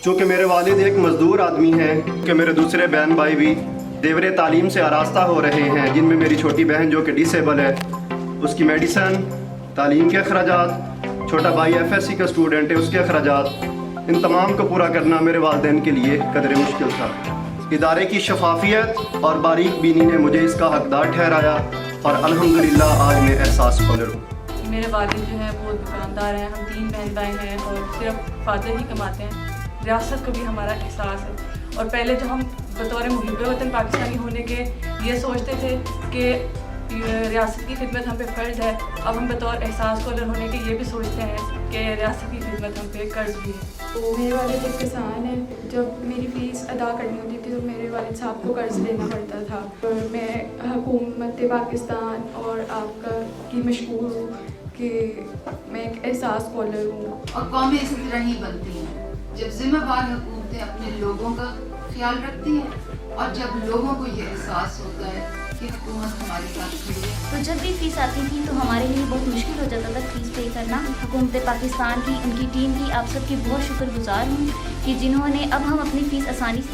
چونکہ میرے والد ایک مزدور آدمی ہیں کہ میرے دوسرے بہن بھائی بھی دیور تعلیم سے آراستہ ہو رہے ہیں، جن میں میری چھوٹی بہن جو کہ ڈسیبل ہے، اس کی میڈیسن، تعلیم کے اخراجات، چھوٹا بھائی FSC کا اسٹوڈنٹ ہے، اس کے اخراجات، ان تمام کو پورا کرنا میرے والدین کے لیے قدر مشکل تھا۔ ادارے کی شفافیت اور باریک بینی نے مجھے اس کا حقدار ٹھہرایا اور الحمدللہ آج میں احساس کولر ہوں۔ میرے والد جو ہیں وہ دکاندار ہیں، ہم 3 بہن بھائی ہیں اور صرف فادر ہی کماتے ہیں۔ ریاست کو بھی ہمارا احساس ہے، اور پہلے جو ہم بطور محب وطن پاکستانی ہونے کے یہ سوچتے تھے کہ ریاست کی خدمت ہم پہ فرض ہے، اب ہم بطور احساس کولر ہونے کے یہ بھی سوچتے ہیں کہ ریاست کی خدمت ہم پہ قرض بھی ہے۔ تو میرے والد ایک کسان ہیں، جب میری فیس ادا کرنی ہوتی تھی تو میرے والد صاحب کو قرض لینا پڑتا تھا، اور میں حکومت پاکستان اور آپ کا کی مشکور ہوں کہ میں ایک احساس کولر ہوں۔ اور قومیں اسی طرح ہی بنتی ہیں جب ذمہ دار حکومتیں اپنے لوگوں کا خیال رکھتی ہیں اور جب لوگوں کو یہ احساس ہوتا ہے کہ حکومت ہمارے ساتھ کھڑی ہے۔ تو جب بھی فیس آتی تھی تو ہمارے لیے بہت مشکل ہو جاتا تھا فیس پے کرنا۔ حکومت پاکستان کی، ان کی ٹیم کی آپ سب کی بہت شکر گزار ہوں کہ جنہوں نے اب ہم اپنی فیس آسانی سے